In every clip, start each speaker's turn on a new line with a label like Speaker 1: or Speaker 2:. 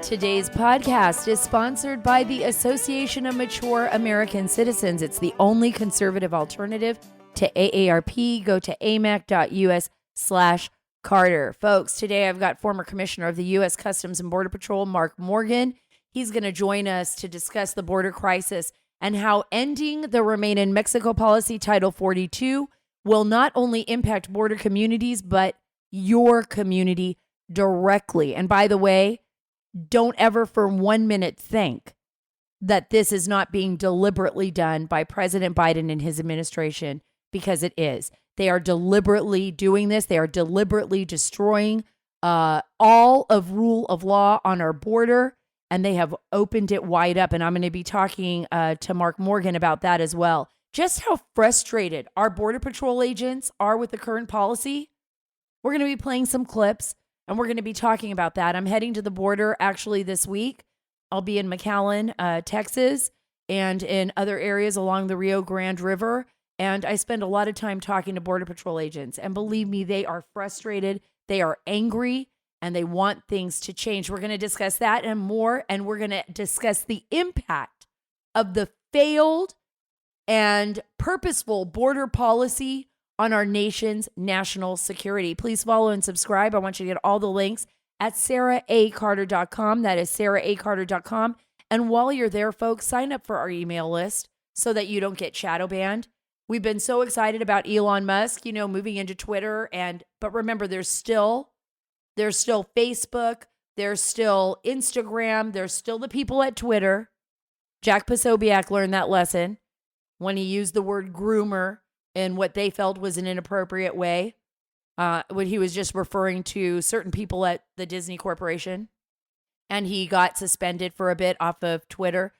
Speaker 1: Today's podcast is sponsored by the Association of Mature American Citizens. It's the only conservative alternative to AARP. Go to amac.us/Carter. Folks, today I've got former Commissioner of the U.S. Customs and Border Patrol, Mark Morgan. He's going to join us to discuss the border crisis and how ending the Remain in Mexico policy, Title 42, will not only impact border communities, but your community directly. And by the way, don't ever for 1 minute think that this is not being deliberately done by President Biden and his administration, because it is. They are deliberately doing this. They are deliberately destroying all of rule of law on our border, and they have opened it wide up. And I'm going to be talking to Mark Morgan about that as well. Just how frustrated our Border Patrol agents are with the current policy. We're going to be playing some clips. And we're going to be talking about that. I'm heading to the border actually this week. I'll be in McAllen, Texas, and in other areas along the Rio Grande River. And I spend a lot of time talking to Border Patrol agents. And believe me, they are frustrated, they are angry, and they want things to change. We're going to discuss that and more. And we're going to discuss the impact of the failed and purposeful border policy on our nation's national security. Please follow and subscribe. I want you to get all the links at saraacarter.com. That is saraacarter.com. And while you're there, folks, sign up for our email list so that you don't get shadow banned. We've been so excited about Elon Musk, moving into Twitter. But remember, there's still Facebook, there's still Instagram, there's still the people at Twitter. Jack Posobiec learned that lesson when he used the word groomer in what they felt was an inappropriate way, when he was just referring to certain people at the Disney Corporation. And he got suspended for a bit off of Twitter,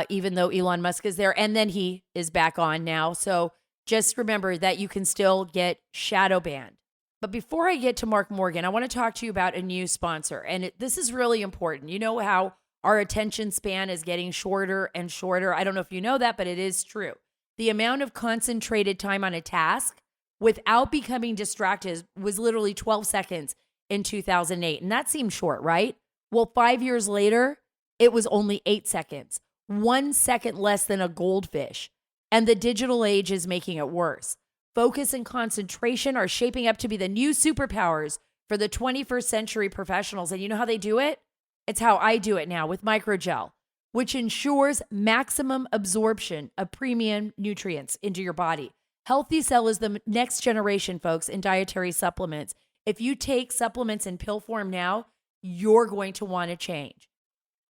Speaker 1: even though Elon Musk is there. And then he is back on now. So just remember that you can still get shadow banned. But before I get to Mark Morgan, I want to talk to you about a new sponsor. And this is really important. You know how our attention span is getting shorter and shorter. I don't know if you know that, but it is true. The amount of concentrated time on a task without becoming distracted was literally 12 seconds in 2008. And that seemed short, right? Well, 5 years later, it was only 8 seconds, 1 second less than a goldfish. And the digital age is making it worse. Focus and concentration are shaping up to be the new superpowers for the 21st century professionals. And you know how they do it? It's how I do it now with Microgel, which ensures maximum absorption of premium nutrients into your body. Healthy Cell is the next generation, folks, in dietary supplements. If you take supplements in pill form now, you're going to want to change.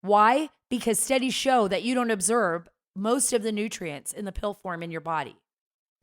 Speaker 1: Why? Because studies show that you don't absorb most of the nutrients in the pill form in your body.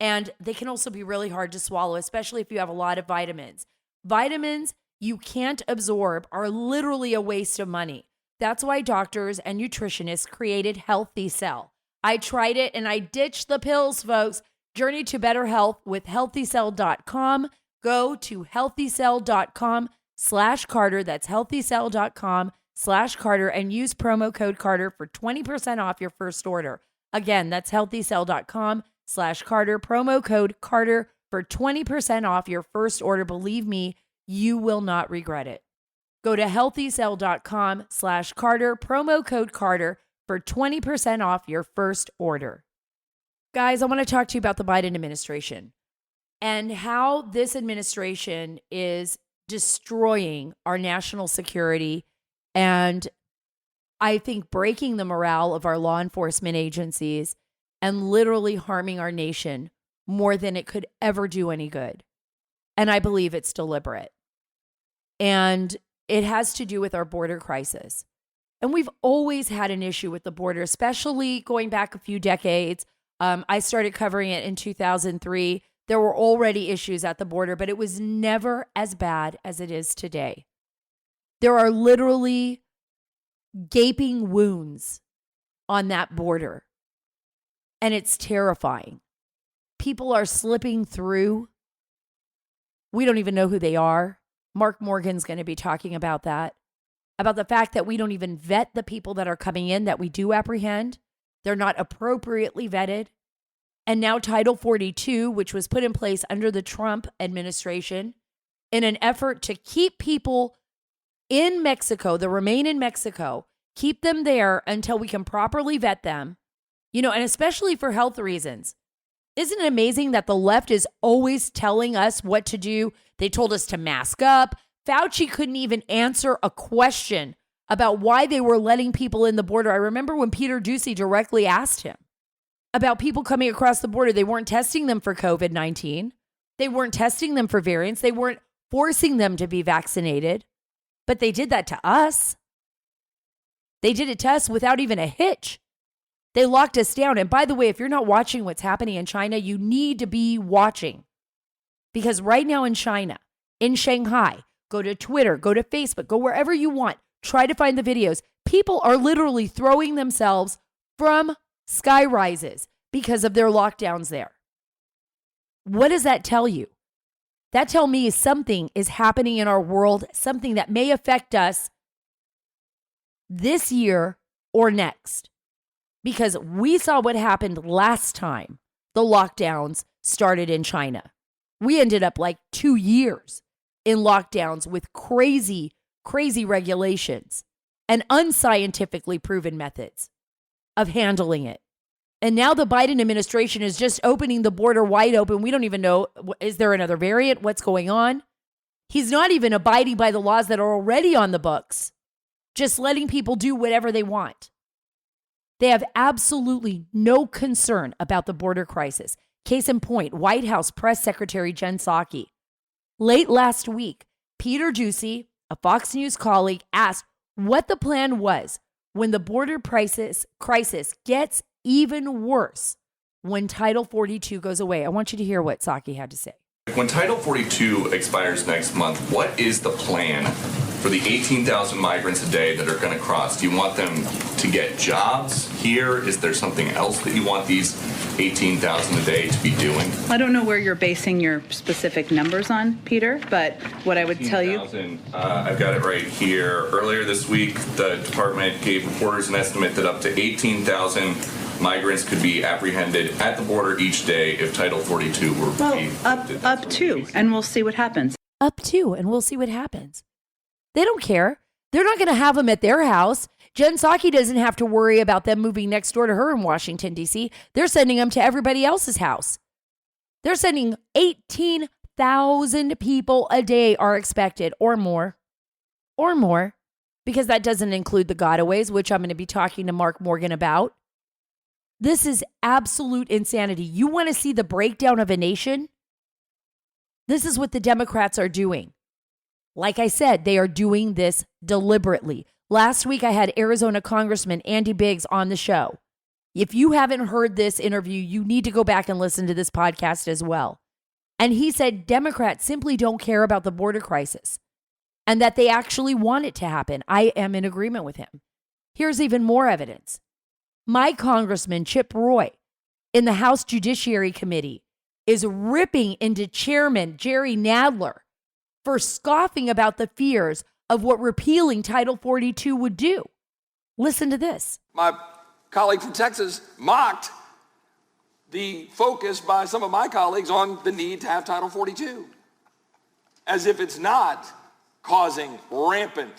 Speaker 1: And they can also be really hard to swallow, especially if you have a lot of vitamins. Vitamins you can't absorb are literally a waste of money. That's why doctors and nutritionists created Healthy Cell. I tried it and I ditched the pills, folks. Journey to better health with healthycell.com. Go to healthycell.com/Carter. That's healthycell.com/Carter and use promo code Carter for 20% off your first order. Again, that's healthycell.com/Carter. Promo code Carter for 20% off your first order. Believe me, you will not regret it. Go to healthycell.com/Carter, promo code Carter for 20% off your first order. Guys, I want to talk to you about the Biden administration and how this administration is destroying our national security and I think breaking the morale of our law enforcement agencies and literally harming our nation more than it could ever do any good. And I believe it's deliberate. And it has to do with our border crisis. And we've always had an issue with the border, especially going back a few decades. I started covering it in 2003. There were already issues at the border, but it was never as bad as it is today. There are literally gaping wounds on that border, and it's terrifying. People are slipping through. We don't even know who they are. Mark Morgan's going to be talking about that, about the fact that we don't even vet the people that are coming in that we do apprehend. They're not appropriately vetted. And now Title 42, which was put in place under the Trump administration in an effort to keep people in Mexico, that remain in Mexico, keep them there until we can properly vet them, and especially for health reasons. Isn't it amazing that the left is always telling us what to do? They told us to mask up. Fauci couldn't even answer a question about why they were letting people in the border. I remember when Peter Doocy directly asked him about people coming across the border. They weren't testing them for COVID-19. They weren't testing them for variants. They weren't forcing them to be vaccinated. But they did that to us. They did it to us without even a hitch. They locked us down. And by the way, if you're not watching what's happening in China, you need to be watching. Because right now in China, in Shanghai, go to Twitter, go to Facebook, go wherever you want. Try to find the videos. People are literally throwing themselves from sky rises because of their lockdowns there. What does that tell you? That tells me something is happening in our world, something that may affect us this year or next. Because we saw what happened last time the lockdowns started in China. We ended up like 2 years in lockdowns with crazy regulations and unscientifically proven methods of handling it. And now the Biden administration is just opening the border wide open. We don't even know, is there another variant? What's going on? He's not even abiding by the laws that are already on the books, just letting people do whatever they want. They have absolutely no concern about the border crisis. Case in point, White House Press Secretary Jen Psaki. Late last week, Peter Doocy, a Fox News colleague, asked what the plan was when the border crisis gets even worse when Title 42 goes away. I want you to hear what Psaki had to say.
Speaker 2: When Title 42 expires next month, what is the plan for the 18,000 migrants a day that are going to cross? Do you want them to get jobs here? Is there something else that you want these 18,000 a day to be doing?
Speaker 3: I don't know where you're basing your specific numbers on, Peter, but what I would tell you...
Speaker 2: I've got it right here. Earlier this week, the department gave reporters an estimate that up to 18,000 migrants could be apprehended at the border each day if Title 42 were
Speaker 3: up to, and we'll see what happens.
Speaker 1: Up to, and we'll see what happens. They don't care. They're not going to have them at their house. Jen Psaki doesn't have to worry about them moving next door to her in Washington, D.C. They're sending them to everybody else's house. They're sending 18,000 people a day are expected, or more, because that doesn't include the gotaways, which I'm going to be talking to Mark Morgan about. This is absolute insanity. You want to see the breakdown of a nation? This is what the Democrats are doing. Like I said, they are doing this deliberately. Last week, I had Arizona Congressman Andy Biggs on the show. If you haven't heard this interview, you need to go back and listen to this podcast as well. And he said Democrats simply don't care about the border crisis and that they actually want it to happen. I am in agreement with him. Here's even more evidence. My Congressman Chip Roy in the House Judiciary Committee is ripping into Chairman Jerry Nadler for scoffing about the fears of what repealing Title 42 would do. Listen to this.
Speaker 4: My colleague from Texas mocked the focus by some of my colleagues on the need to have Title 42, as if it's not causing rampant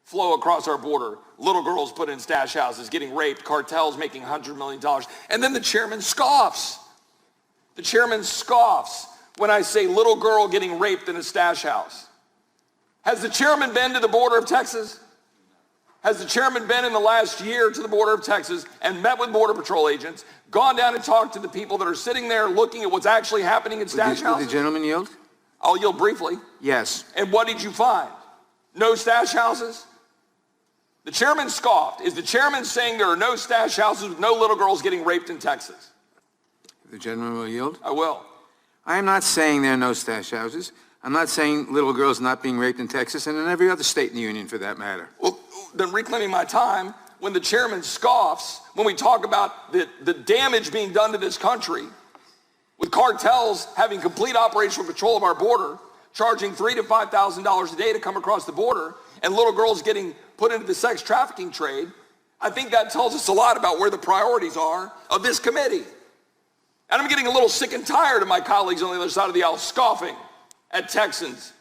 Speaker 4: flow across our border, little girls put in stash houses, getting raped, cartels making $100 million. And then the chairman scoffs. The chairman scoffs when I say little girl getting raped in a stash house. Has the chairman been to the border of Texas? Has the chairman been in the last year to the border of Texas and met with Border Patrol agents, gone down and talked to the people that are sitting there looking at what's actually happening in stash houses?
Speaker 5: Would the gentleman yield?
Speaker 4: I'll yield briefly.
Speaker 5: Yes.
Speaker 4: And what did you find? No stash houses? The chairman scoffed. Is the chairman saying there are no stash houses with no little girls getting raped in Texas?
Speaker 5: The gentleman will yield?
Speaker 4: I will.
Speaker 5: I am not saying there are no stash houses. I'm not saying little girls not being raped in Texas and in every other state in the union for that matter.
Speaker 4: Well, then reclaiming my time, when the chairman scoffs, when we talk about the damage being done to this country, with cartels having complete operational control of our border, charging $3,000 to $5,000 a day to come across the border, and little girls getting put into the sex trafficking trade, I think that tells us a lot about where the priorities are of this committee. And I'm getting a little sick and tired of my colleagues on the other side of the aisle scoffing at Texans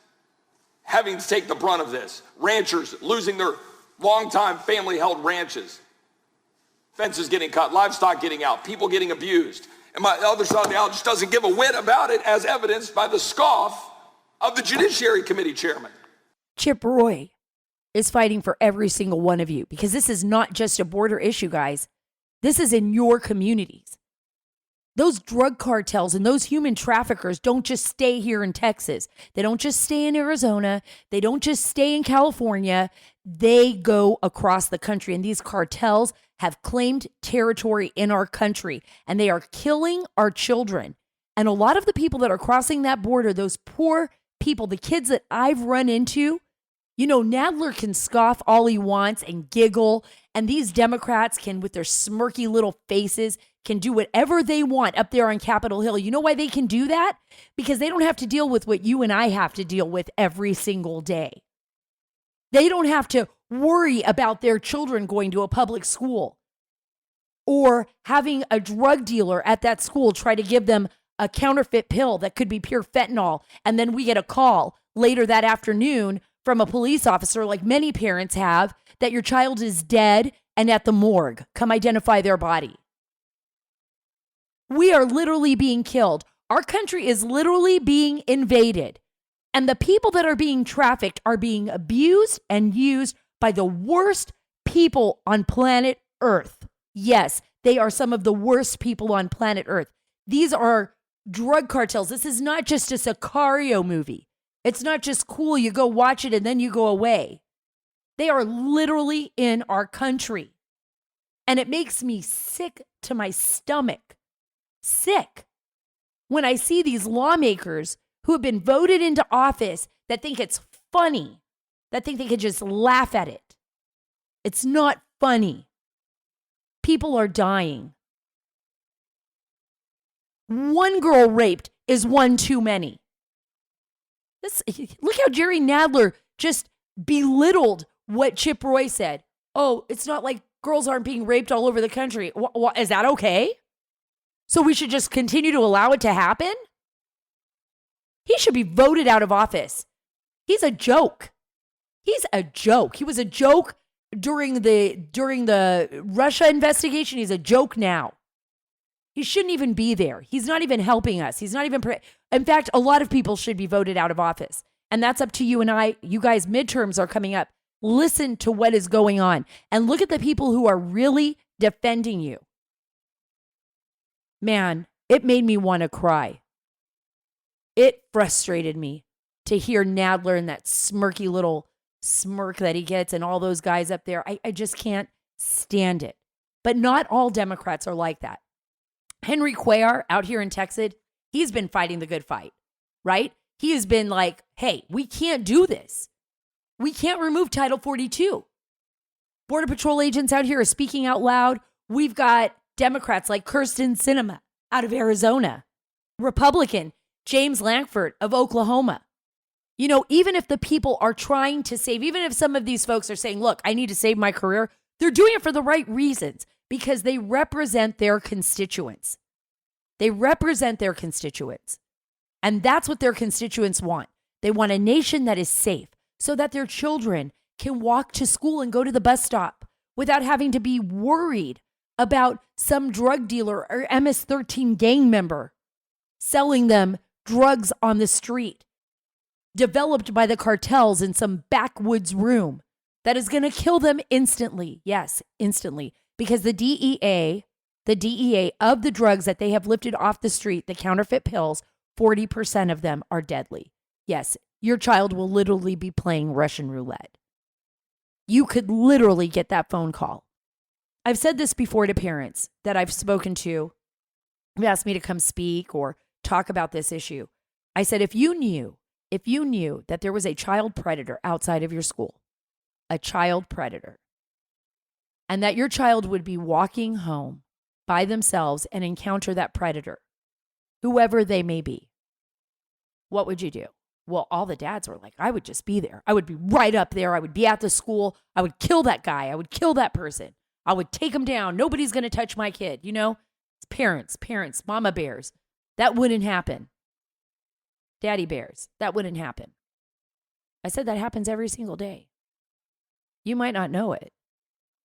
Speaker 4: having to take the brunt of this. Ranchers losing their longtime family-held ranches. Fences getting cut, livestock getting out, people getting abused. And the other side of the aisle just doesn't give a whit about it, as evidenced by the scoff of the Judiciary Committee chairman.
Speaker 1: Chip Roy is fighting for every single one of you, because this is not just a border issue, guys. This is in your communities. Those drug cartels and those human traffickers don't just stay here in Texas. They don't just stay in Arizona. They don't just stay in California. They go across the country. And these cartels have claimed territory in our country. And they are killing our children. And a lot of the people that are crossing that border, those poor people, the kids that I've run into, you know, Nadler can scoff all he wants and giggle. And these Democrats can, with their smirky little faces, can do whatever they want up there on Capitol Hill. You know why they can do that? Because they don't have to deal with what you and I have to deal with every single day. They don't have to worry about their children going to a public school or having a drug dealer at that school try to give them a counterfeit pill that could be pure fentanyl. And then we get a call later that afternoon from a police officer, like many parents have, that your child is dead and at the morgue. Come identify their body. We are literally being killed. Our country is literally being invaded. And the people that are being trafficked are being abused and used by the worst people on planet Earth. Yes, they are some of the worst people on planet Earth. These are drug cartels. This is not just a Sicario movie. It's not just cool. You go watch it and then you go away. They are literally in our country. And it makes me sick to my stomach. Sick when I see these lawmakers who have been voted into office that think it's funny, that think they could just laugh at it. It's not funny. People are dying. One girl raped is one too many. Look how Jerry Nadler just belittled what Chip Roy said. Oh, it's not like girls aren't being raped all over the country. Is that okay? So we should just continue to allow it to happen? He should be voted out of office. He's a joke. He's a joke. He was a joke during the Russia investigation. He's a joke now. He shouldn't even be there. He's not even helping us. He's not even... In fact, a lot of people should be voted out of office. And that's up to you and I. You guys, midterms are coming up. Listen to what is going on. And look at the people who are really defending you. Man, it made me want to cry. It frustrated me to hear Nadler and that smirky little smirk that he gets and all those guys up there. I just can't stand it. But not all Democrats are like that. Henry Cuellar out here in Texas, he's been fighting the good fight, right? He has been like, hey, we can't do this. We can't remove Title 42. Border Patrol agents out here are speaking out loud. We've got Democrats like Kirsten Sinema out of Arizona, Republican James Lankford of Oklahoma. You know, even if the people are trying to save, even if some of these folks are saying, look, I need to save my career, they're doing it for the right reasons because they represent their constituents. They represent their constituents. And that's what their constituents want. They want a nation that is safe so that their children can walk to school and go to the bus stop without having to be worried about some drug dealer or MS-13 gang member selling them drugs on the street, developed by the cartels in some backwoods room that is going to kill them instantly. Yes, instantly. Because the DEA of the drugs that they have lifted off the street, the counterfeit pills, 40% of them are deadly. Yes, your child will literally be playing Russian roulette. You could literally get that phone call. I've said this before to parents that I've spoken to who asked me to come speak or talk about this issue. I said, if you knew that there was a child predator outside of your school, a child predator, and that your child would be walking home by themselves and encounter that predator, whoever they may be, what would you do? Well, all the dads were like, I would just be there. I would be right up there. I would be at the school. I would kill that guy. I would kill that person. I would take him down. Nobody's going to touch my kid. You know, it's parents, mama bears. That wouldn't happen. Daddy bears. That wouldn't happen. I said that happens every single day. You might not know it,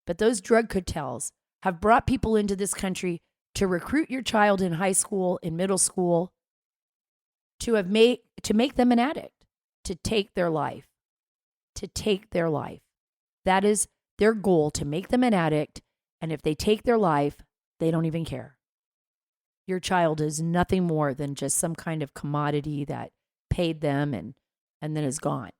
Speaker 1: but those drug cartels have brought people into this country to recruit your child in high school, in middle school, to make them an addict, to take their life, That is their goal, to make them an addict. And if they take their life, they don't even care. Your child is nothing more than just some kind of commodity that paid them and then is gone.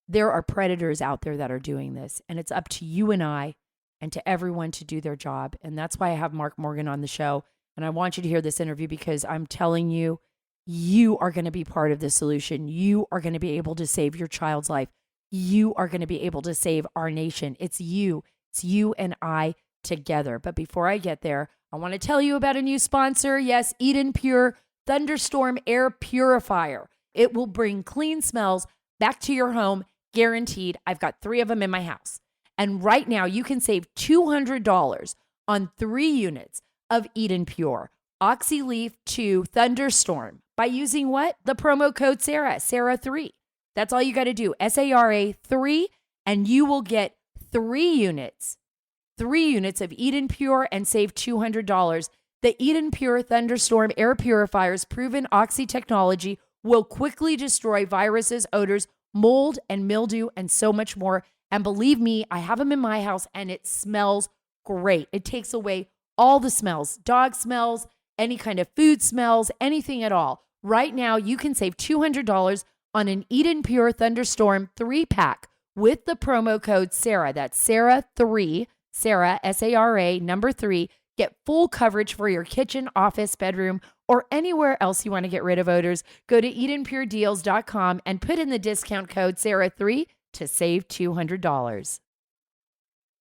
Speaker 1: There are predators out there that are doing this, and it's up to you and I and to everyone to do their job. And that's why I have Mark Morgan on the show. And I want you to hear this interview because I'm telling you, you are going to be part of the solution. You are going to be able to save your child's life. You are going to be able to save our nation. It's you and I together. But before I get there, I want to tell you about a new sponsor. Yes, Eden Pure Thunderstorm Air Purifier. It will bring clean smells back to your home, guaranteed. I've got 3 of them in my house. And right now you can save $200 on 3 units of Eden Pure Oxyleaf 2 Thunderstorm by using what? The promo code Sara, Sara3. That's all you got to do. SARA3, and you will get 3 units of Eden Pure and save $200. The Eden Pure Thunderstorm Air Purifier's proven oxy technology will quickly destroy viruses, odors, mold, and mildew, and so much more. And believe me, I have them in my house, and it smells great. It takes away all the smells, dog smells, any kind of food smells, anything at all. Right now, you can save $200 on an Eden Pure Thunderstorm 3-pack with the promo code Sara. That's Sara3, Sara, S-A-R-A, number 3. Get full coverage for your kitchen, office, bedroom, or anywhere else you want to get rid of odors. Go to EdenPureDeals.com and put in the discount code Sara3 to save $200.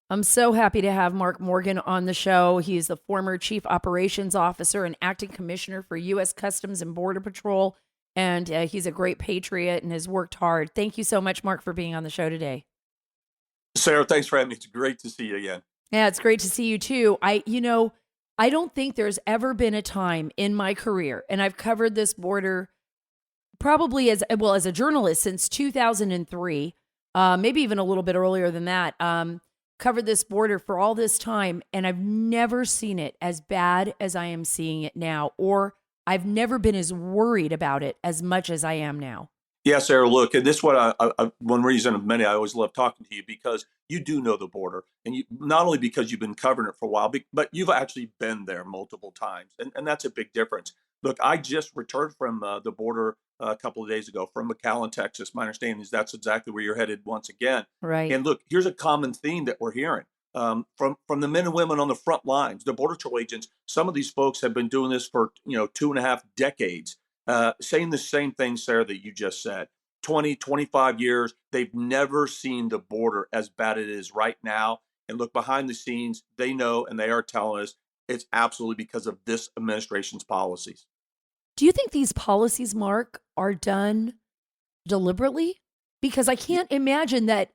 Speaker 1: I'm so happy to have Mark Morgan on the show. He's the former Chief Operations Officer and Acting Commissioner for U.S. Customs and Border Patrol, and he's a great patriot and has worked hard. Thank you so much, Mark, for being on the show today.
Speaker 6: Sarah, thanks for having me. It's great to see you again.
Speaker 1: Yeah, it's great to see you too. I don't think there's ever been a time in my career, and I've covered this border probably as a journalist since 2003, maybe even a little bit earlier than that. Covered this border for all this time, and I've never seen it as bad as I am seeing it now, or I've never been as worried about it as much as I am now.
Speaker 6: Yeah, Sarah, look, and this is what one reason of many I always love talking to you, because you do know the border, and you not only because you've been covering it for a while, but you've actually been there multiple times, and that's a big difference. Look, I just returned from the border a couple of days ago from McAllen, Texas. My understanding is that's exactly where you're headed once again.
Speaker 1: Right.
Speaker 6: And look, here's a common theme that we're hearing from the men and women on the front lines, the Border Patrol agents. Some of these folks have been doing this for 2.5 decades, saying the same thing, Sarah, that you just said. 20, 25 years, they've never seen the border as bad as it is right now. And look, behind the scenes, they know, and they are telling us it's absolutely because of this administration's policies.
Speaker 1: Do you think these policies, Mark, are done deliberately? Because I can't imagine that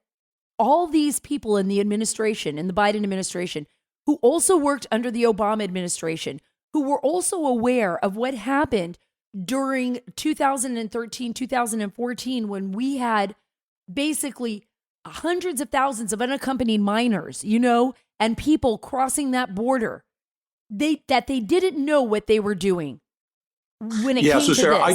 Speaker 1: all these people in the administration, in the Biden administration, who also worked under the Obama administration, who were also aware of what happened during 2013, 2014, when we had basically hundreds of thousands of unaccompanied minors, and people crossing that border, that they didn't know what they were doing when it came to
Speaker 6: Sarah,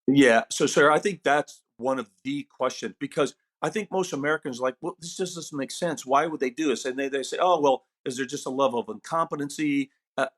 Speaker 1: this.
Speaker 6: So Sarah, I think that's one of the questions, because I think most Americans are like, well, this just doesn't make sense. Why would they do this? And they say, oh, well, is there just a level of incompetency?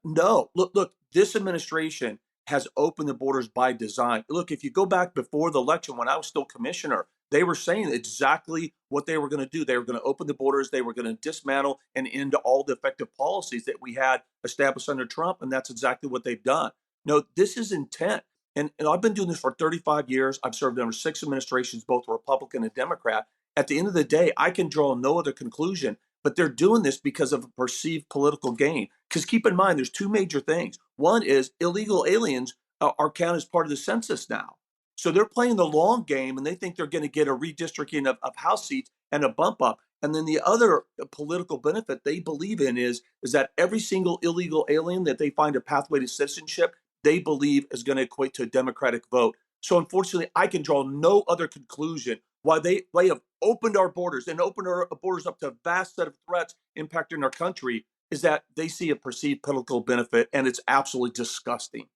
Speaker 6: No, look, this administration has opened the borders by design. Look, if you go back before the election, when I was still commissioner, they were saying exactly what they were going to do. They were going to open the borders. They were going to dismantle and end all the effective policies that we had established under Trump. And that's exactly what they've done. No, this is intent. And I've been doing this for 35 years. I've served under 6 administrations, both Republican and Democrat. At the end of the day, I can draw no other conclusion, but they're doing this because of a perceived political gain. Because keep in mind, there's 2 major things. One is illegal aliens are counted as part of the census now. So they're playing the long game, and they think they're going to get a redistricting of House seats and a bump up. And then the other political benefit they believe in is that every single illegal alien that they find a pathway to citizenship, they believe is going to equate to a Democratic vote. So unfortunately, I can draw no other conclusion why they have opened our borders and opened our borders up to a vast set of threats impacting our country is that they see a perceived political benefit, and it's absolutely disgusting.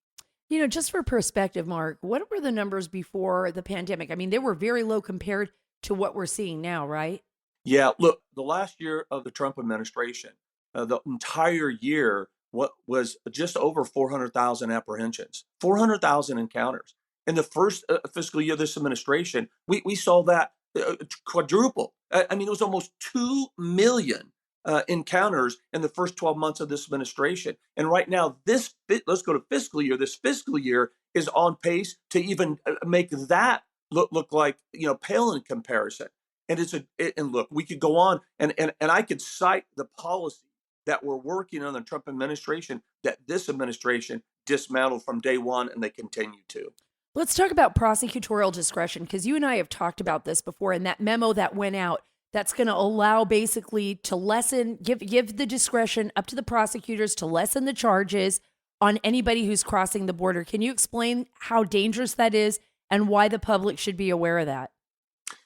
Speaker 1: Just for perspective, Mark, what were the numbers before the pandemic? I mean, they were very low compared to what we're seeing now, right?
Speaker 6: Yeah, look, the last year of the Trump administration, the entire year, what was just over 400,000 apprehensions, 400,000 encounters. In the first fiscal year of this administration, we saw that quadruple. I mean, it was almost 2 million encounters in the first 12 months of this administration. And right now, let's go to fiscal year. This fiscal year is on pace to even make that look like, pale in comparison. And and look, we could go on and I could cite the policy that we're working on the Trump administration that this administration dismantled from day one, and they continue to.
Speaker 1: Let's talk about prosecutorial discretion, because you and I have talked about this before, and that memo that went out that's going to allow basically to give the discretion up to the prosecutors to lessen the charges on anybody who's crossing the border. Can you explain how dangerous that is and why the public should be aware of that?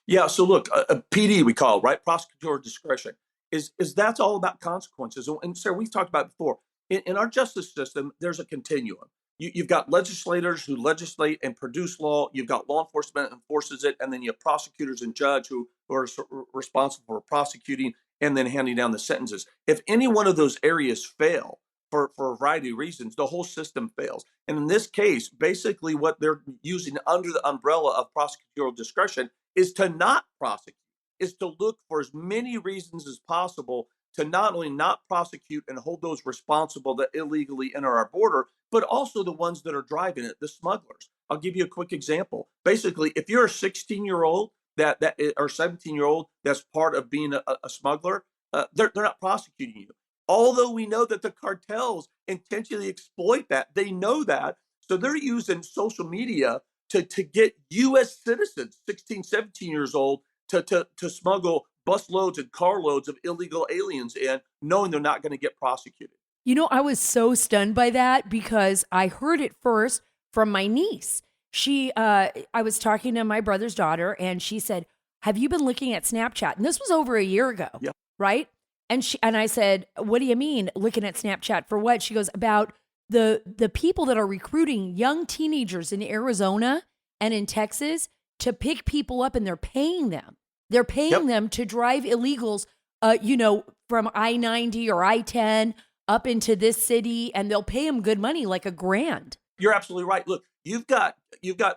Speaker 6: Yeah. So look, a PD we call it, right? Prosecutorial discretion is that's all about consequences. And Sarah, we've talked about it before. In our justice system, there's a continuum. You've got legislators who legislate and produce law. You've got law enforcement that enforces it, and then you have prosecutors and judge who are responsible for prosecuting and then handing down the sentences. If any one of those areas fail for a variety of reasons, the whole system fails. And in this case, basically what they're using under the umbrella of prosecutorial discretion is to not prosecute, is to look for as many reasons as possible to not only not prosecute and hold those responsible that illegally enter our border, but also the ones that are driving it, the smugglers. I'll give you a quick example. Basically, if you're a 16-year-old or 17-year-old that's part of being a smuggler, they're not prosecuting you. Although we know that the cartels intentionally exploit that, they know that, so they're using social media to get U.S. citizens, 16, 17 years old, to smuggle busloads and carloads of illegal aliens in, knowing they're not going to get prosecuted.
Speaker 1: I was so stunned by that because I heard it first from my niece. I was talking to my brother's daughter, and she said, "Have you been looking at Snapchat?" And this was over a year ago,
Speaker 6: Yeah.
Speaker 1: right? And I said, "What do you mean looking at Snapchat for what?" She goes, "About the people that are recruiting young teenagers in Arizona and in Texas to pick people up, and they're paying them. They're paying them to drive illegals, from I-90 or I-10 up into this city, and they'll pay them good money, like $1,000."
Speaker 6: You're absolutely right. Look, you've got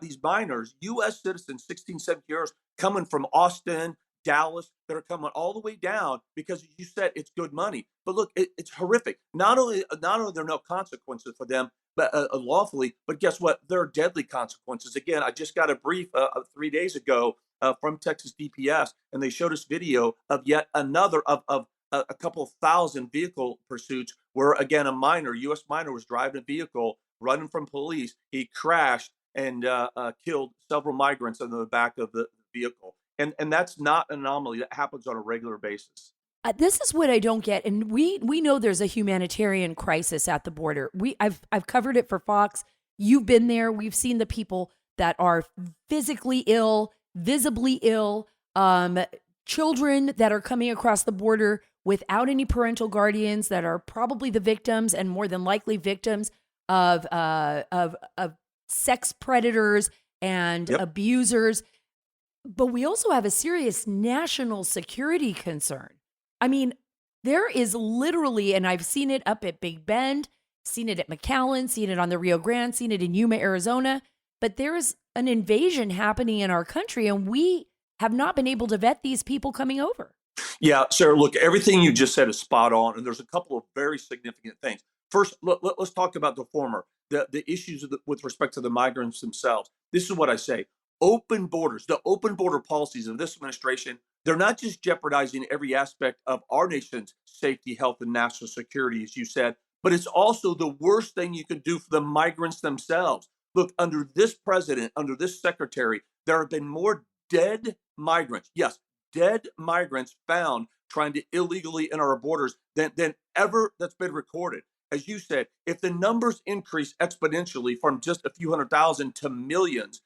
Speaker 6: these minors, U.S. citizens, 16, 17 years, coming from Austin, Dallas, that are coming all the way down because, as you said, it's good money. But look, it's horrific. Not only are there no consequences for them, but lawfully, but guess what? There are deadly consequences. Again, I just got a brief 3 days ago from Texas DPS, and they showed us video of yet another of a couple of thousand vehicle pursuits where, again, a U.S. minor was driving a vehicle, running from police. He crashed and killed several migrants in the back of the vehicle. And that's not an anomaly. That happens on a regular basis.
Speaker 1: This is what I don't get, and we know there's a humanitarian crisis at the border. I've covered it for Fox. You've been there. We've seen the people that are physically ill, visibly ill, children that are coming across the border without any parental guardians that are probably the victims and more than likely victims of sex predators and abusers. But we also have a serious national security concern. I mean, there is literally, and I've seen it up at Big Bend, seen it at McAllen, seen it on the Rio Grande, seen it in Yuma, Arizona, but there is an invasion happening in our country, and we have not been able to vet these people coming over.
Speaker 6: Yeah, Sarah, look, everything you just said is spot on, and there's a couple of very significant things. First, let's talk about the former, the issues with respect to the migrants themselves. This is what I say. Open borders, the open border policies of this administration, they're not just jeopardizing every aspect of our nation's safety, health, and national security, as you said, but it's also the worst thing you can do for the migrants themselves. Look, under this president, under this secretary, there have been more dead migrants, yes, dead migrants found trying to illegally enter our borders than ever that's been recorded. As you said, if the numbers increase exponentially from just a few 100,000 to millions,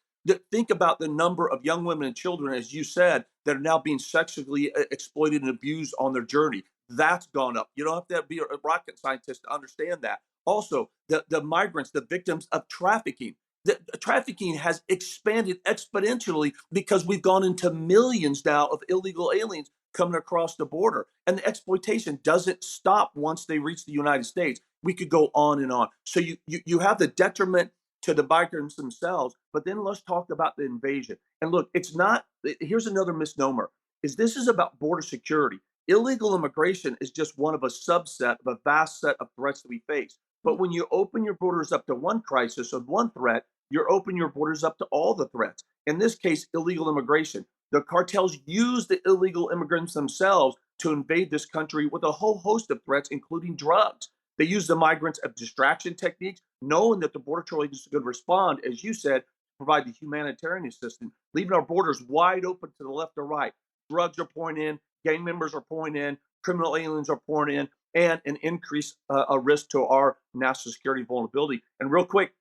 Speaker 6: Think about the number of young women and children, as you said, that are now being sexually exploited and abused on their journey. That's gone up. You don't have to be a rocket scientist to understand that. Also, the migrants, the victims of trafficking. The trafficking has expanded exponentially because we've gone into millions now of illegal aliens coming across the border. And the exploitation doesn't stop once they reach the United States. We could go on and on. So you have the detriment to the migrants themselves, but then let's talk about the invasion. And look, it's not, here's another misnomer, is this is about border security. Illegal immigration is just one of a subset of a vast set of threats that we face. But when you open your borders up to one crisis or one threat, you're opening your borders up to all the threats. In this case, illegal immigration. The cartels use the illegal immigrants themselves to invade this country with a whole host of threats, including drugs. They use the migrants as distraction techniques, knowing that the Border Patrol agents are going to respond, as you said, provide the humanitarian assistance, leaving our borders wide open to the left or right. Drugs are pouring in, gang members are pouring in, criminal aliens are pouring in, and an increase a risk to our national security vulnerability. And real quick,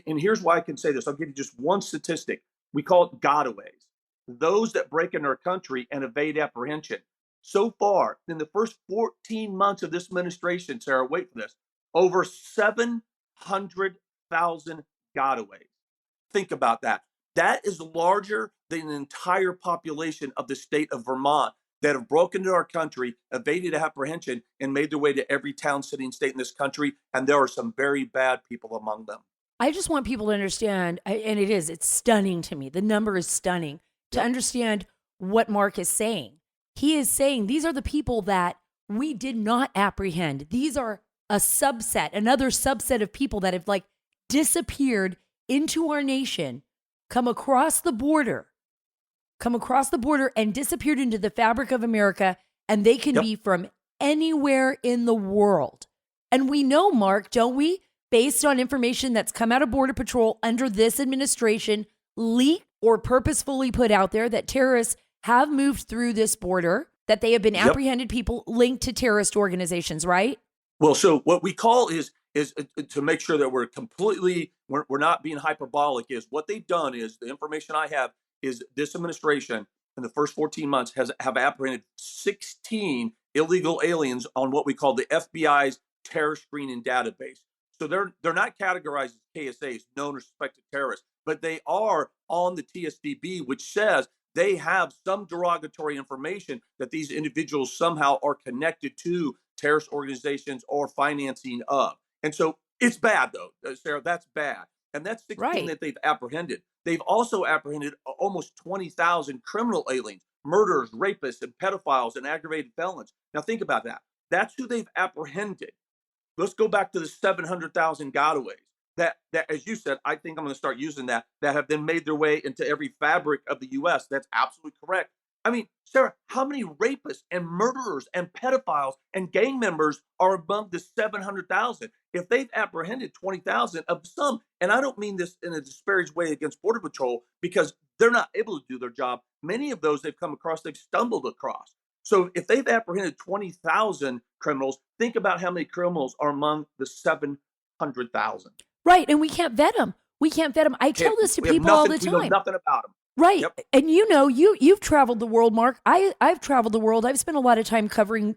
Speaker 6: and here's why I can say this. I'll give you just one statistic. We call it gotaways. Those that break in our country and evade apprehension. So far, in the first 14 months of this administration, Sarah, wait for this, over 700,000 gotaways. Think about that. That is larger than the entire population of the state of Vermont that have broken into our country, evaded apprehension, and made their way to every town, city, and state in this country. And there are some very bad people among them.
Speaker 1: I just want people to understand, and it's stunning to me. The number is stunning to understand what Mark is saying. He is saying these are the people that we did not apprehend. These are a subset, another subset of people that have disappeared into our nation, come across the border and disappeared into the fabric of America. And they can be from anywhere in the world. And we know, Mark, don't we? Based on information that's come out of Border Patrol under this administration, leaked or purposefully put out there, that terrorists have moved through this border, that they have been apprehended people linked to terrorist organizations, right?
Speaker 6: Well, so what we call is to make sure that we're not being hyperbolic, is what they've done is, the information I have is, this administration in the first 14 months have apprehended 16 illegal aliens on what we call the FBI's terror screening database. So they're not categorized as KSAs, known or suspected terrorists, but they are on the TSDB, which says they have some derogatory information that these individuals somehow are connected to terrorist organizations or financing of. And so it's bad, though, Sarah, that's bad. And that's 16 that they've apprehended. They've also apprehended almost 20,000 criminal aliens, murderers, rapists, and pedophiles, and aggravated felons. Now think about that. That's who they've apprehended. Let's go back to the 700,000 gotaways that, as you said, I think I'm going to start using that have then made their way into every fabric of the U.S. That's absolutely correct. I mean, Sarah, how many rapists and murderers and pedophiles and gang members are among the 700,000? If they've apprehended 20,000 of some, and I don't mean this in a disparaged way against Border Patrol, because they're not able to do their job. Many of those they've come across, they've stumbled across. So if they've apprehended 20,000 criminals, think about how many criminals are among the 700,000.
Speaker 1: Right, and we can't vet them. I tell this to people all the time.
Speaker 6: We know nothing about them.
Speaker 1: Right. Yep. And you've traveled the world, Mark. I've traveled the world. I've spent a lot of time covering,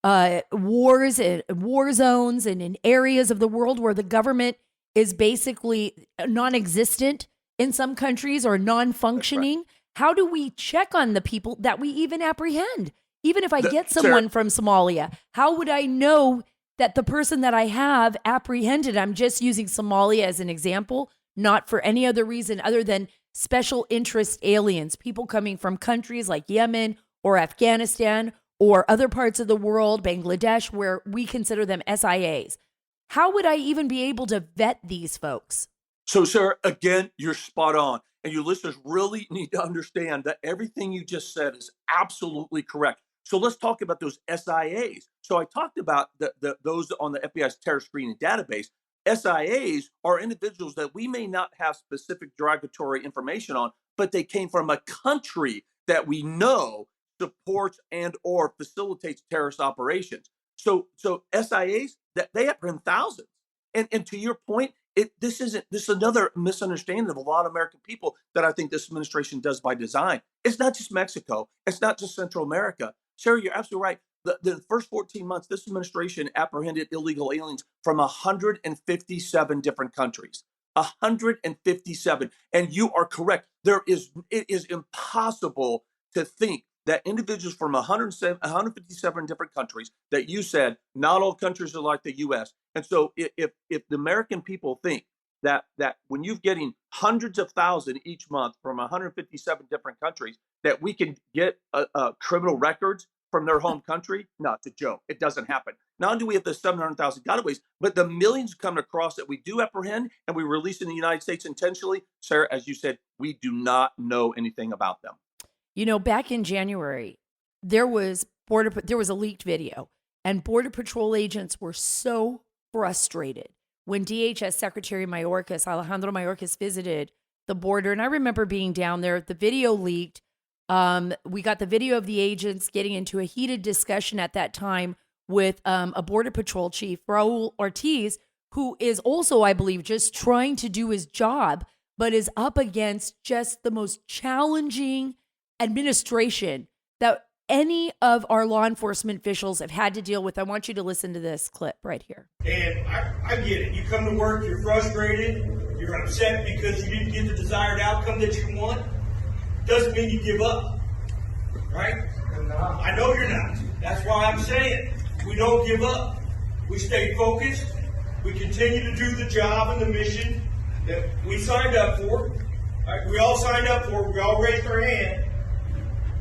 Speaker 1: wars and war zones and in areas of the world where the government is basically non-existent in some countries or non-functioning. Right. How do we check on the people that we even apprehend? Even if I get someone from Somalia, how would I know that the person that I have apprehended, I'm just using Somalia as an example, not for any other reason other than special interest aliens, people coming from countries like Yemen or Afghanistan or other parts of the world, Bangladesh, where we consider them SIAs. How would I even be able to vet these folks?
Speaker 6: So, Sarah, again, you're spot on. And your listeners really need to understand that everything you just said is absolutely correct. So let's talk about those SIAs. So I talked about those on the FBI's terror screening database. SIAs are individuals that we may not have specific derogatory information on, but they came from a country that we know supports and or facilitates terrorist operations. So SIAs, that they apprehend thousands. And to your point, This is another misunderstanding of a lot of American people that I think this administration does by design. It's not just Mexico. It's not just Central America. Sara, you're absolutely right. The first 14 months, this administration apprehended illegal aliens from 157 different countries. 157. And you are correct. It is impossible to think that individuals from 157 different countries that you said, not all countries are like the U.S. And so if the American people think that when you're getting hundreds of thousands each month from 157 different countries, that we can get criminal records from their home country, no, it's a joke. It doesn't happen. Not only do we have the 700,000 gotaways, but the millions coming across that we do apprehend and we release in the United States intentionally, Sara, as you said, we do not know anything about them.
Speaker 1: You know, back in January, there was a leaked video, and Border Patrol agents were so frustrated when DHS Secretary Alejandro Mayorkas, visited the border. And I remember being down there. The video leaked. We got the video of the agents getting into a heated discussion at that time with a Border Patrol chief, Raul Ortiz, who is also, I believe, just trying to do his job, but is up against just the most challenging administration that any of our law enforcement officials have had to deal with. I want you to listen to this clip right here.
Speaker 7: And I get it. You come to work, you're frustrated, you're upset because you didn't get the desired outcome that you want. Doesn't mean you give up, right? I know you're not. That's why I'm saying we don't give up. We stay focused. We continue to do the job and the mission that we signed up for. Right? We all signed up for it. We all raised our hand.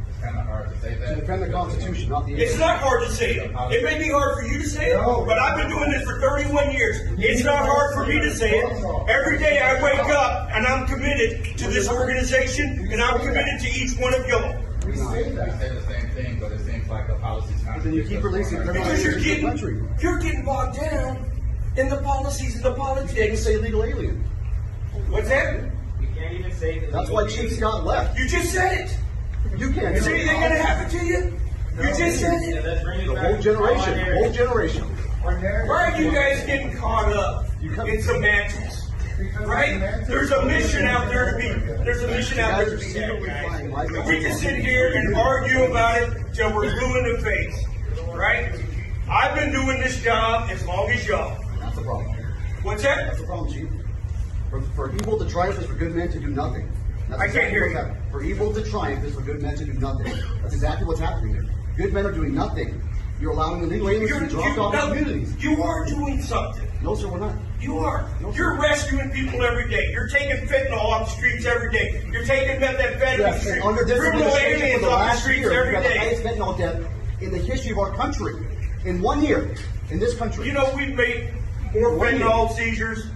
Speaker 8: It's kind of hard to say that. To defend the Constitution, not the
Speaker 7: It's not hard to say it. It may be hard for you to say it, but I've been doing this for 31 years. It's not hard for me to say it. Every day I wake up and I'm committed to this organization and I'm committed to each one of y'all.
Speaker 8: We say the same thing, but it seems like the policy's kind of. Then you keep releasing
Speaker 7: because you're getting bogged down in the policies and the politics.
Speaker 8: You can't say illegal alien.
Speaker 7: What's that?
Speaker 8: We can't even say that. That's why Chief Scott left.
Speaker 7: You just said it.
Speaker 8: You can't.
Speaker 7: Is anything going to happen to you? No. You just said it.
Speaker 8: The whole generation.
Speaker 7: Why are you guys getting caught up in semantics? Right? There's a mission out there to be. There's a mission out there to be had, guys. And we can sit here and argue about it till we're blue in the face. Right? I've been doing this job as long as y'all.
Speaker 8: That's the problem.
Speaker 7: What's that?
Speaker 8: That's the problem, Chief. For evil to triumph is for good men to do nothing.
Speaker 7: I can't hear you.
Speaker 8: For evil to triumph is for good men to do nothing. That's exactly what's happening here. Good men are doing nothing. You're allowing illegal aliens to be dropped off in communities.
Speaker 7: You are doing something.
Speaker 8: No, sir, we're not.
Speaker 7: You are. You're rescuing people every day. You're taking fentanyl off the streets every day. You're taking methamphetamine
Speaker 8: under this
Speaker 7: criminal aliens off the streets every
Speaker 8: day.
Speaker 7: day.
Speaker 8: The highest fentanyl death in the history of our country. In 1 year, in this country.
Speaker 7: You know, we've made more fentanyl seizures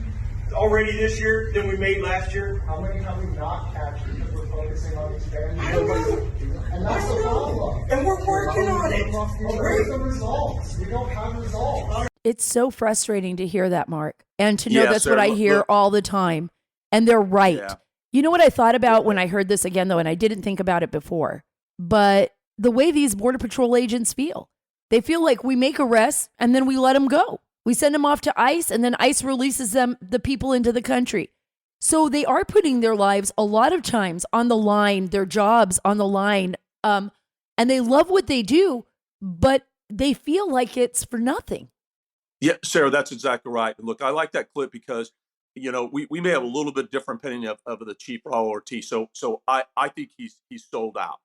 Speaker 7: already this year than we made last year.
Speaker 9: How many have we not captured because we're focusing on expanding?
Speaker 7: I don't know.
Speaker 9: And that's the problem.
Speaker 7: And we're working on it.
Speaker 9: Where's the results? We don't have results.
Speaker 1: It's so frustrating to hear that, Mark, and to know that's
Speaker 6: Sara,
Speaker 1: what I hear all the time. And they're right.
Speaker 6: Yeah.
Speaker 1: You know what I thought about when I heard this again, though, and I didn't think about it before, but the way these Border Patrol agents feel. They feel like we make arrests and then we let them go. We send them off to ICE and then ICE releases the people into the country. So they are putting their lives a lot of times on the line, their jobs on the line. And they love what they do, but they feel like it's for nothing.
Speaker 6: Yeah, Sara, that's exactly right. Look, I like that clip because, you know, we may have a little bit different opinion of the Chief Raul Ortiz. So I think he's sold out.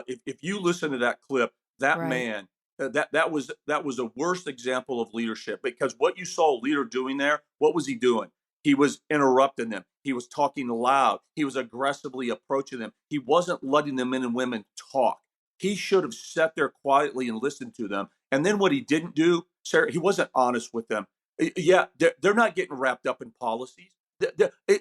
Speaker 6: If you listen to that clip, that
Speaker 1: Right.
Speaker 6: man, that was a worst example of leadership, because what you saw a leader doing there, what was he doing? He was interrupting them. He was talking loud. He was aggressively approaching them. He wasn't letting the men and women talk. He should have sat there quietly and listened to them. And then what he didn't do, Sara, he wasn't honest with them. Yeah, they're not getting wrapped up in policies.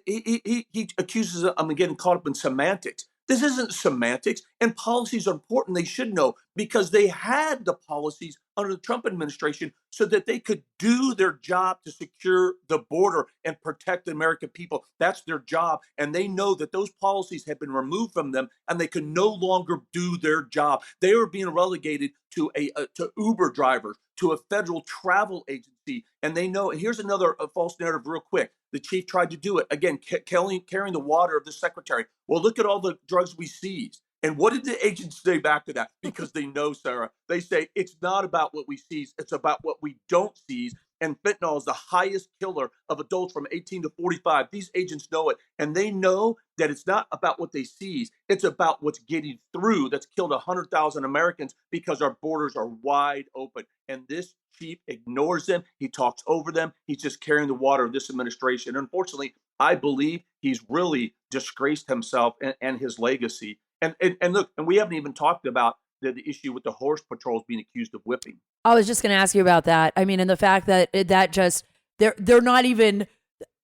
Speaker 6: He accuses them of getting caught up in semantics. This isn't semantics, and policies are important. They should know, because they had the policies under the Trump administration so that they could do their job to secure the border and protect the American people. That's their job, and they know that those policies have been removed from them, and they can no longer do their job. They are being relegated to to Uber drivers, to a federal travel agency. And they know, and here's another false narrative real quick. The chief tried to do it. Again, carrying the water of the secretary. Well, look at all the drugs we seized. And what did the agents say back to that? Because they know, Sarah, they say it's not about what we seize. It's about what we don't seize. And fentanyl is the highest killer of adults from 18 to 45. These agents know it. And they know that it's not about what they seize. It's about what's getting through that's killed 100,000 Americans because our borders are wide open. And this chief ignores them. He talks over them. He's just carrying the water of this administration. Unfortunately, I believe he's really disgraced himself and his legacy. And look, and we haven't even talked about the issue with the horse patrols being accused of whipping.
Speaker 1: I was just going to ask you about that. I mean, and the fact that just they're not even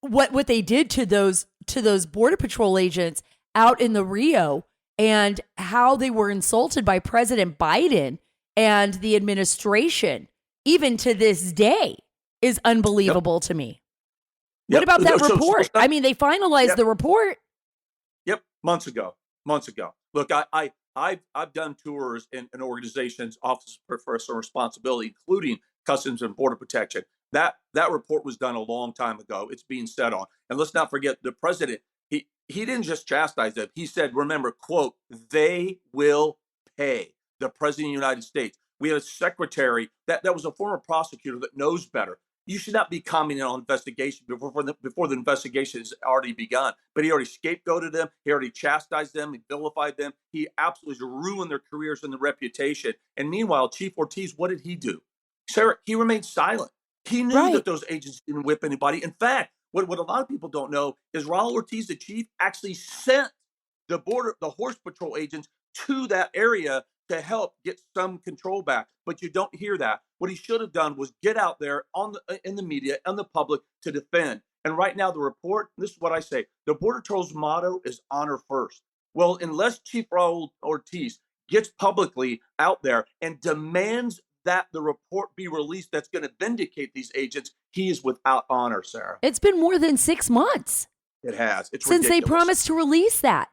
Speaker 1: what they did to those Border Patrol agents out in the Rio, and how they were insulted by President Biden and the administration, even to this day, is unbelievable to me. What about that report? I mean, they finalized the report.
Speaker 6: Yep, months ago. Look, I've done tours in organizations, Office of Personal Responsibility, including Customs and Border Protection. That report was done a long time ago. It's being set on. And let's not forget, the president, he didn't just chastise them. He said, remember, quote, they will pay. The president of the United States. We had a secretary that was a former prosecutor that knows better. You should not be commenting on investigation before the investigation has already begun. But he already scapegoated them. He already chastised them. He vilified them. He absolutely ruined their careers and their reputation. And meanwhile, Chief Ortiz, what did he do? Sarah, he remained silent. He knew that those agents didn't whip anybody. In fact, what a lot of people don't know is Raul Ortiz, the chief, actually sent the horse patrol agents to that area to help get some control back. But you don't hear that. What he should have done was get out there in the media and the public to defend. And right now, the report, this is what I say, the Border Patrol's motto is honor first. Well, unless Chief Raul Ortiz gets publicly out there and demands that the report be released that's going to vindicate these agents, he is without honor, Sarah.
Speaker 1: It's been more than 6 months.
Speaker 6: It has. It's
Speaker 1: since
Speaker 6: ridiculous.
Speaker 1: They promised to release that.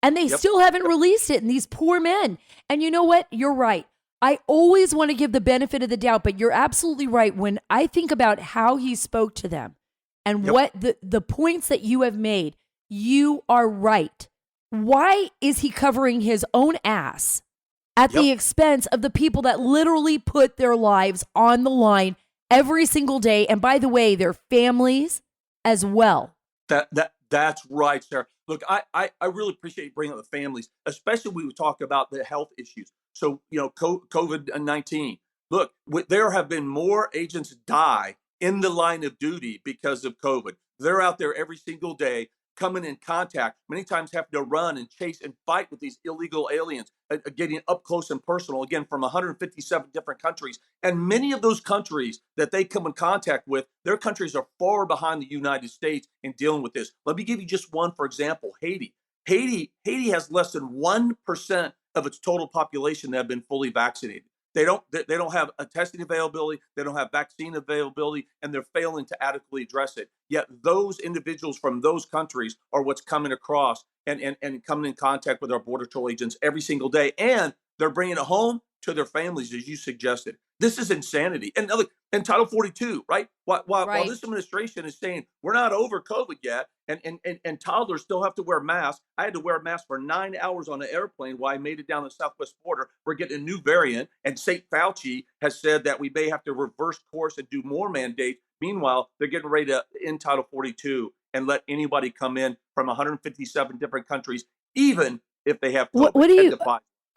Speaker 1: And they still haven't released it. And these poor men. And you know what? You're right. I always want to give the benefit of the doubt, but you're absolutely right. When I think about how he spoke to them and what the points that you have made, you are right. Why is he covering his own ass at the expense of the people that literally put their lives on the line every single day? And by the way, their families as well.
Speaker 6: That's right, Sarah. Look, I really appreciate you bringing up the families, especially when we talk about the health issues. So, COVID-19. Look, there have been more agents die in the line of duty because of COVID. They're out there every single day, coming in contact, many times having to run and chase and fight with these illegal aliens, getting up close and personal, again, from 157 different countries. And many of those countries that they come in contact with, their countries are far behind the United States in dealing with this. Let me give you just one, for example, Haiti. Haiti has less than 1% of its total population that have been fully vaccinated. They don't have a testing availability. They don't have vaccine availability, and they're failing to adequately address it. Yet those individuals from those countries are what's coming across and coming in contact with our Border Patrol agents every single day. And they're bringing it home to their families, as you suggested. This is insanity. And look, in Title 42, right? While this administration is saying we're not over COVID yet, and toddlers still have to wear masks. I had to wear a mask for 9 hours on an airplane while I made it down the southwest border. We're getting a new variant, and St. Fauci has said that we may have to reverse course and do more mandates. Meanwhile, they're getting ready to end Title 42 and let anybody come in from 157 different countries, even if they have COVID.
Speaker 1: What do you?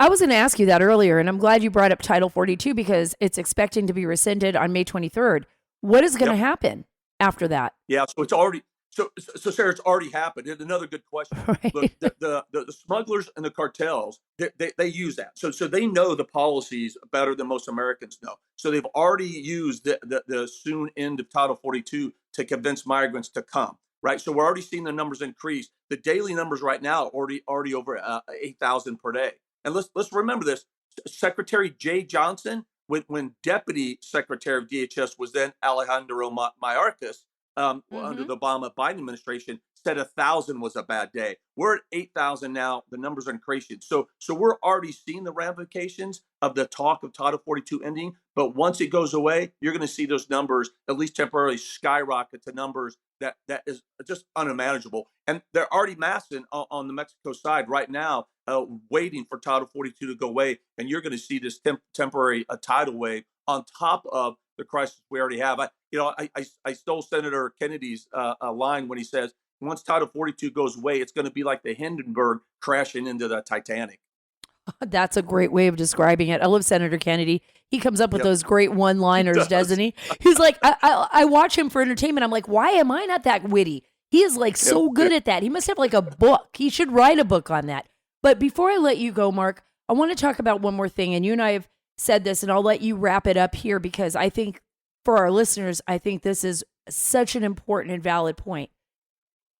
Speaker 1: I was going to ask you that earlier, and I'm glad you brought up Title 42 because it's expecting to be rescinded on May 23rd. What is going to happen after that?
Speaker 6: Yeah, so it's already so Sarah, it's already happened. And another good question.
Speaker 1: Right.
Speaker 6: Look, the smugglers and the cartels, they use that. So they know the policies better than most Americans know. So they've already used the soon end of Title 42 to convince migrants to come. Right. So we're already seeing the numbers increase. The daily numbers right now are already over 8,000 per day. And let's remember this. Secretary Jay Johnson, when Deputy Secretary of DHS was then Alejandro Mayorkas under the Obama-Biden administration, said 1,000 was a bad day. We're at 8,000 now. The numbers are increasing. So we're already seeing the ramifications of the talk of Title 42 ending. But once it goes away, you're going to see those numbers, at least temporarily, skyrocket to numbers that is just unmanageable. And they're already massing on the Mexico side right now, waiting for Title 42 to go away. And you're going to see this temporary tidal wave on top of the crisis we already have. I stole Senator Kennedy's line when he says, once Title 42 goes away, it's going to be like the Hindenburg crashing into the Titanic.
Speaker 1: That's a great way of describing it. I love Senator Kennedy. He comes up with those great one-liners, doesn't he? He's like, I watch him for entertainment. I'm like, why am I not that witty? He is like so good at that. He must have like a book. He should write a book on that. But before I let you go, Mark, I want to talk about one more thing. And you and I have said this, and I'll let you wrap it up here because I think for our listeners, I think this is such an important and valid point.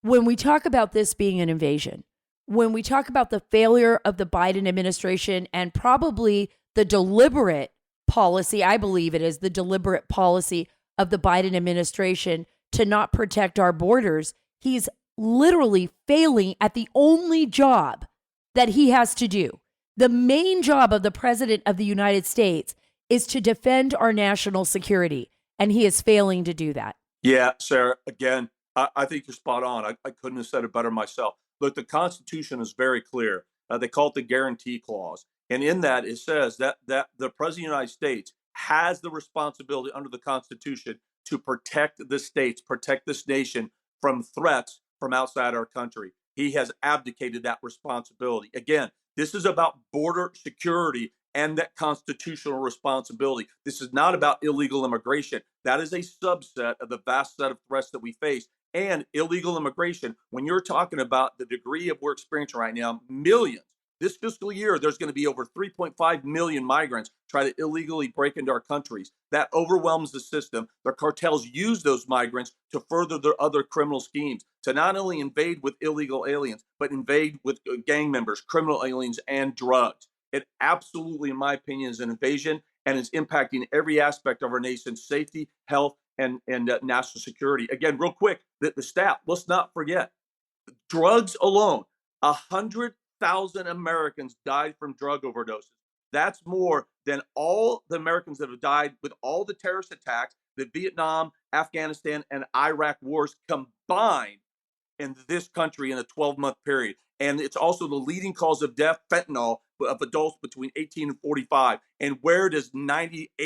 Speaker 1: When we talk about this being an invasion, when we talk about the failure of the Biden administration and probably the deliberate policy, I believe it is the deliberate policy of the Biden administration to not protect our borders, he's literally failing at the only job that he has to do. The main job of the president of the United States is to defend our national security, and he is failing to do that.
Speaker 6: Yeah, Sarah, again, I think you're spot on. I couldn't have said it better myself. Look, the Constitution is very clear. They call it the Guarantee Clause. And in that, it says that the President of the United States has the responsibility under the Constitution to protect the states, protect this nation from threats from outside our country. He has abdicated that responsibility. Again, this is about border security and that constitutional responsibility. This is not about illegal immigration. That is a subset of the vast set of threats that we face. And illegal immigration, when you're talking about the degree of we're experiencing right now, millions. This fiscal year, there's going to be over 3.5 million migrants try to illegally break into our countries. That overwhelms the system. The cartels use those migrants to further their other criminal schemes, to not only invade with illegal aliens, but invade with gang members, criminal aliens, and drugs. It absolutely, in my opinion, is an invasion, and it's impacting every aspect of our nation's safety, health, and national security. Again, real quick, the stat, let's not forget, drugs alone, 100,000 Americans died from drug overdoses. That's more than all the Americans that have died with all the terrorist attacks, the Vietnam, Afghanistan, and Iraq wars combined in this country in a 12-month period. And it's also the leading cause of death, fentanyl, of adults between 18 and 45. And where does 98%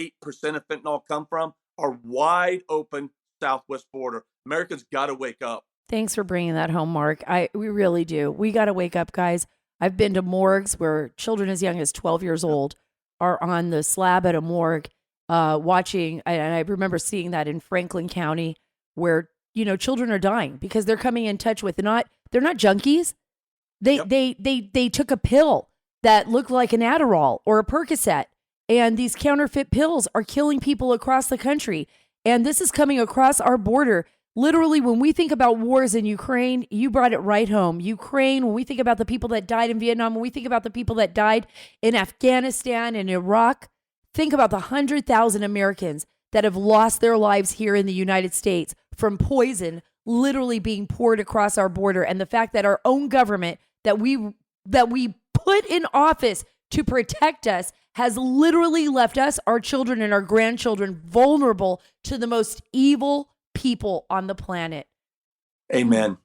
Speaker 6: of fentanyl come from? Our wide open southwest border. Americans got to wake up.
Speaker 1: Thanks for bringing that home, Mark. We really do. We got to wake up, guys. I've been to morgues where children as young as 12 years old are on the slab at a morgue watching. And I remember seeing that in Franklin County where, children are dying because they're coming in touch with they're not junkies. They took a pill that looked like an Adderall or a Percocet. And these counterfeit pills are killing people across the country. And this is coming across our border. Literally, when we think about wars in Ukraine, you brought it right home. Ukraine, when we think about the people that died in Vietnam, when we think about the people that died in Afghanistan and Iraq, think about the 100,000 Americans that have lost their lives here in the United States from poison literally being poured across our border. And the fact that our own government that we put in office to protect us has literally left us, our children and our grandchildren, vulnerable to the most evil people on the planet.
Speaker 6: Amen.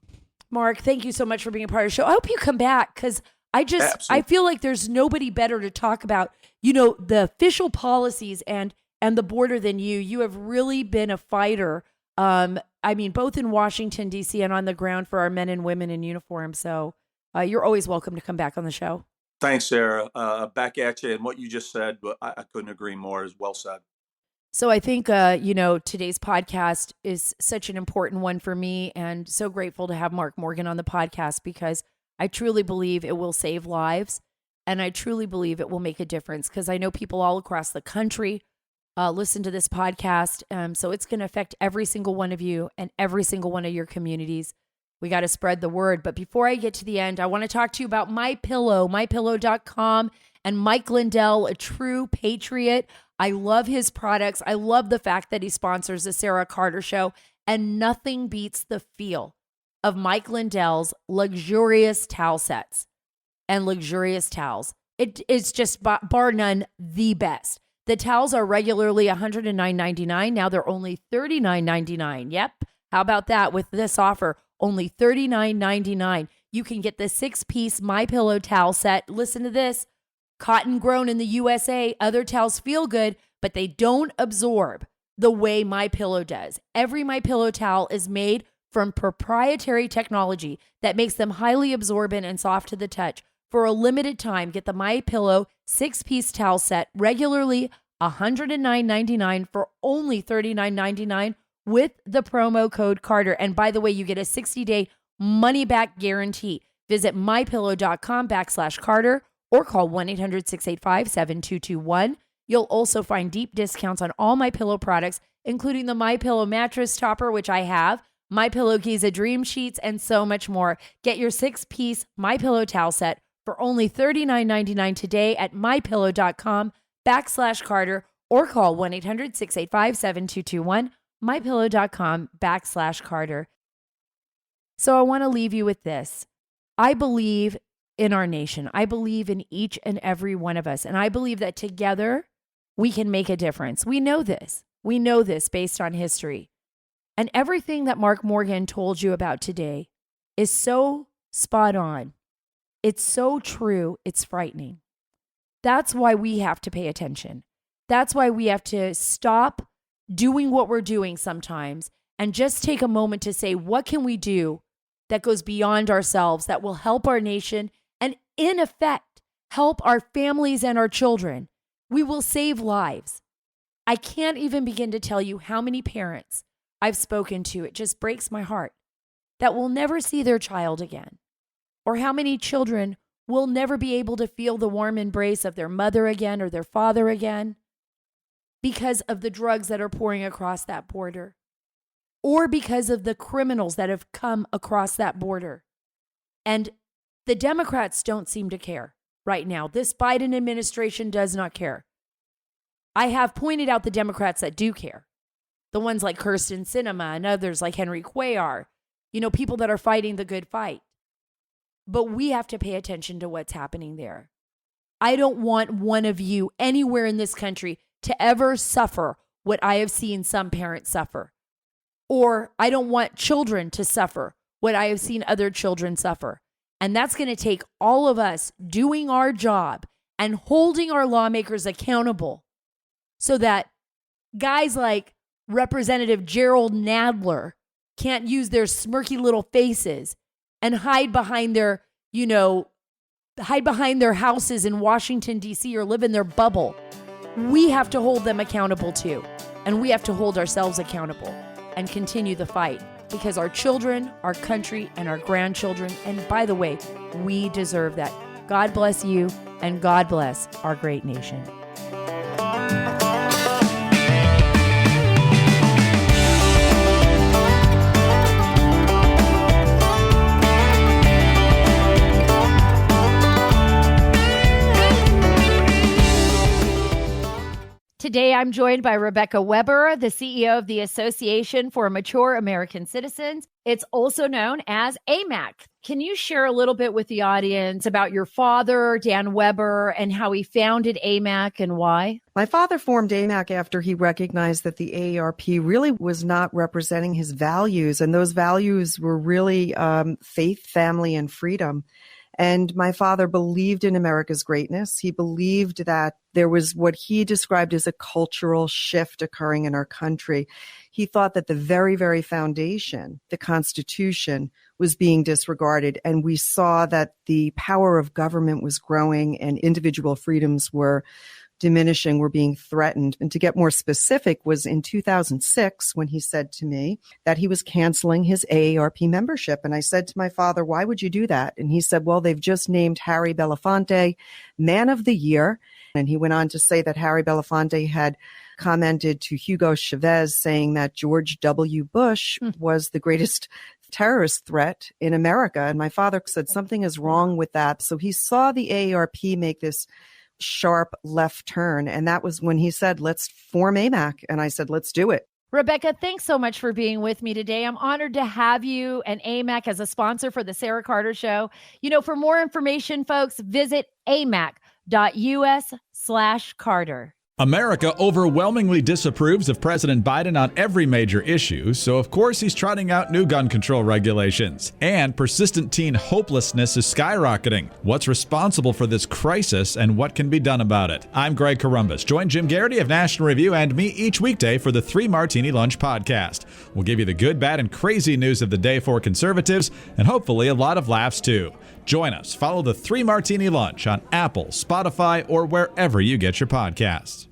Speaker 1: Mark, thank you so much for being a part of the show. I hope you come back because I feel like there's nobody better to talk about, the official policies and the border than you. You have really been a fighter. Both in Washington, D.C. and on the ground for our men and women in uniform. So you're always welcome to come back on the show.
Speaker 6: Thanks, Sarah. Back at you. And what you just said, but I couldn't agree more. Is well said.
Speaker 1: So I think, today's podcast is such an important one for me and so grateful to have Mark Morgan on the podcast because I truly believe it will save lives and I truly believe it will make a difference because I know people all across the country listen to this podcast. So it's going to affect every single one of you and every single one of your communities. We got to spread the word. But before I get to the end, I want to talk to you about MyPillow, and Mike Lindell, a true patriot. I love his products. I love the fact that he sponsors the Sarah Carter Show, and nothing beats the feel of Mike Lindell's luxurious towel sets and luxurious towels. It's just bar none the best. The towels are regularly $109.99. Now they're only $39.99. Yep. How about that with this offer? Only $39.99. You can get the 6-piece MyPillow towel set. Listen to this. Cotton grown in the USA. Other towels feel good, but they don't absorb the way MyPillow does. Every MyPillow towel is made from proprietary technology that makes them highly absorbent and soft to the touch. For a limited time, get the MyPillow 6-piece towel set, regularly $109.99 for only $39.99 with the promo code Carter. And by the way, you get a 60-day money-back guarantee. Visit mypillow.com/Carter or call 1-800-685-7221. You'll also find deep discounts on all MyPillow products, including the MyPillow mattress topper, which I have, MyPillow Giza Dream Sheets, and so much more. Get your 6-piece MyPillow towel set for only $39.99 today at mypillow.com/Carter or call 1-800-685-7221, mypillow.com/Carter. So I want to leave you with this. I believe in our nation. I believe in each and every one of us. And I believe that together we can make a difference. We know this. We know this based on history. And everything that Mark Morgan told you about today is so spot on. It's so true. It's frightening. That's why we have to pay attention. That's why we have to stop doing what we're doing sometimes and just take a moment to say, what can we do that goes beyond ourselves, that will help our nation and, in effect, help our families and our children? We will save lives. I can't even begin to tell you how many parents I've spoken to. It just breaks my heart that will never see their child again, or how many children will never be able to feel the warm embrace of their mother again or their father again because of the drugs that are pouring across that border, or because of the criminals that have come across that border. And the Democrats don't seem to care right now. This Biden administration does not care. I have pointed out the Democrats that do care. The ones like Kirsten Sinema and others like Henry Cuellar, people that are fighting the good fight. But we have to pay attention to what's happening there. I don't want one of you anywhere in this country to ever suffer what I have seen some parents suffer. Or I don't want children to suffer what I have seen other children suffer. And that's going to take all of us doing our job and holding our lawmakers accountable so that guys like Representative Gerald Nadler can't use their smirky little faces and hide behind their houses in Washington, D.C. or live in their bubble. We have to hold them accountable too. And we have to hold ourselves accountable and continue the fight because our children, our country, and our grandchildren, and by the way, we deserve that. God bless you and God bless our great nation. Today, I'm joined by Rebecca Weber, the CEO of the Association for Mature American Citizens. It's also known as AMAC. Can you share a little bit with the audience about your father, Dan Weber, and how he founded AMAC and why?
Speaker 10: My father formed AMAC after he recognized that the AARP really was not representing his values, and those values were really faith, family, and freedom. And my father believed in America's greatness. He believed that there was what he described as a cultural shift occurring in our country. He thought that the very, very foundation, the Constitution, was being disregarded. And we saw that the power of government was growing and individual freedoms were diminishing, were being threatened. And to get more specific was in 2006 when he said to me that he was canceling his AARP membership. And I said to my father, why would you do that? And he said, well, they've just named Harry Belafonte Man of the Year. And he went on to say that Harry Belafonte had commented to Hugo Chavez saying that George W. Bush was the greatest terrorist threat in America. And my father said something is wrong with that. So he saw the AARP make this sharp left turn. And that was when he said, let's form AMAC. And I said, let's do it.
Speaker 1: Rebecca, thanks so much for being with me today. I'm honored to have you and AMAC as a sponsor for the Sara Carter Show. For more information, folks, visit amac.us/Carter.
Speaker 11: America overwhelmingly disapproves of President Biden on every major issue, so of course he's trotting out new gun control regulations. And persistent teen hopelessness is skyrocketing. What's responsible for this crisis and what can be done about it? I'm Greg Corombos. Join Jim Garrity of National Review and me each weekday for the 3 Martini Lunch podcast. We'll give you the good, bad, and crazy news of the day for conservatives, and hopefully a lot of laughs too. Join us. Follow the 3 Martini Lunch on Apple, Spotify, or wherever you get your podcasts.